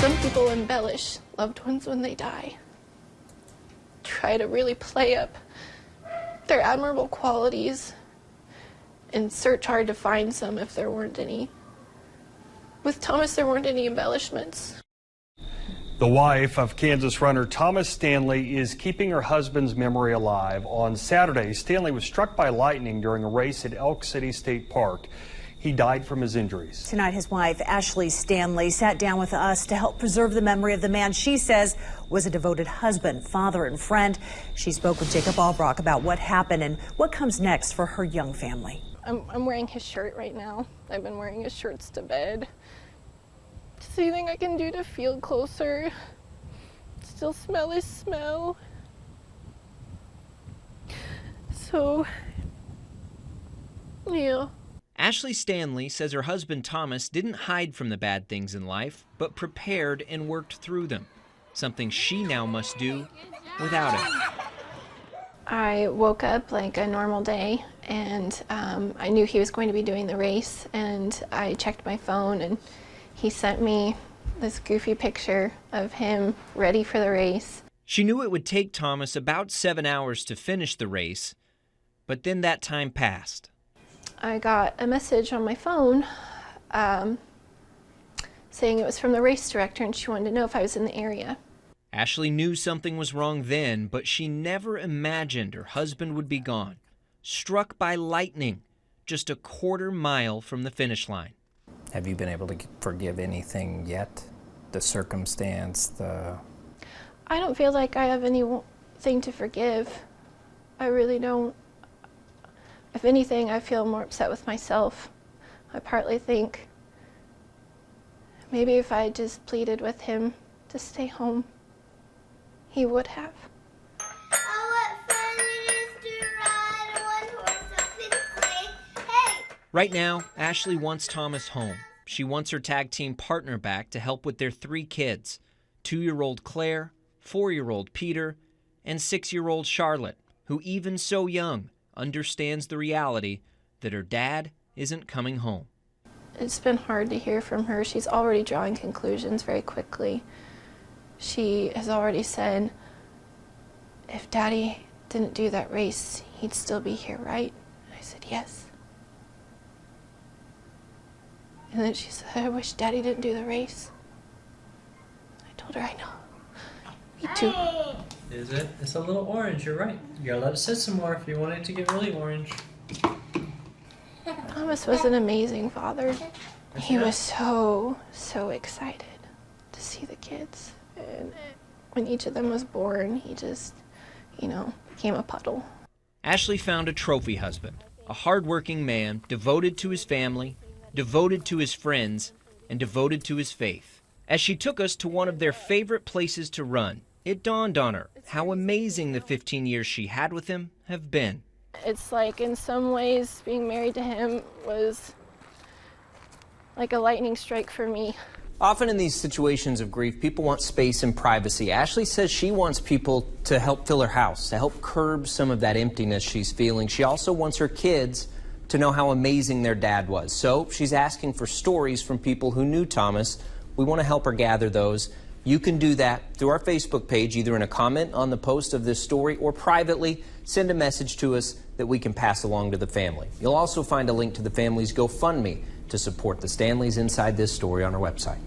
Some people embellish loved ones when they die. Try to really play up their admirable qualities and search hard to find some if there weren't any. With Thomas, there weren't any embellishments. The wife of Kansas runner Thomas Stanley is keeping her husband's memory alive. On Saturday, Stanley was struck by lightning during a race at Elk City State Park. He died from his injuries. Tonight, his wife, Ashley Stanley, sat down with us to help preserve the memory of the man she says was a devoted husband, father, and friend. She spoke with Jacob Albrock about what happened and what comes next for her young family. I'm wearing his shirt right now. I've been wearing his shirts to bed. Just anything I can do to feel closer. Still smell his smell. So, yeah. Ashley Stanley says her husband Thomas didn't hide from the bad things in life, but prepared and worked through them, something she now must do without him. I woke up like a normal day, and I knew he was going to be doing the race, and I checked my phone, and he sent me this goofy picture of him ready for the race. She knew it would take Thomas about 7 hours to finish the race, but then that time passed. I got a message on my phone saying it was from the race director, and she wanted to know if I was in the area. Ashley knew something was wrong then, but she never imagined her husband would be gone, struck by lightning just a quarter mile from the finish line. Have you been able to forgive anything yet? The circumstance, I don't feel like I have anything to forgive. I really don't. If anything, I feel more upset with myself. I partly think maybe if I just pleaded with him to stay home, he would have. Right now, Ashley wants Thomas home. She wants her tag team partner back to help with their 3 kids, 2-year-old Claire, 4-year-old Peter, and 6-year-old Charlotte, who even so young understands the reality that her dad isn't coming home. It's been hard to hear from her. She's already drawing conclusions very quickly. She has already said, if Daddy didn't do that race, he'd still be here, right? I said, yes. And then she said, I wish Daddy didn't do the race. I told her, I know. Me too. Is it? It's a little orange, you're right. You gotta let it sit some more if you want it to get really orange. Thomas was an amazing father. He was so excited to see the kids. And when each of them was born, he just, became a puddle. Ashley found a trophy husband, a hardworking man devoted to his family, devoted to his friends, and devoted to his faith. As she took us to one of their favorite places to run, it dawned on her how amazing the 15 years she had with him have been. It's like, in some ways, being married to him was like a lightning strike for me. Often in these situations of grief, people want space and privacy. Ashley says she wants people to help fill her house, to help curb some of that emptiness she's feeling. She also wants her kids to know how amazing their dad was. So she's asking for stories from people who knew Thomas. We want to help her gather those. You can do that through our Facebook page, either in a comment on the post of this story or privately send a message to us that we can pass along to the family. You'll also find a link to the family's GoFundMe to support the Stanleys inside this story on our website.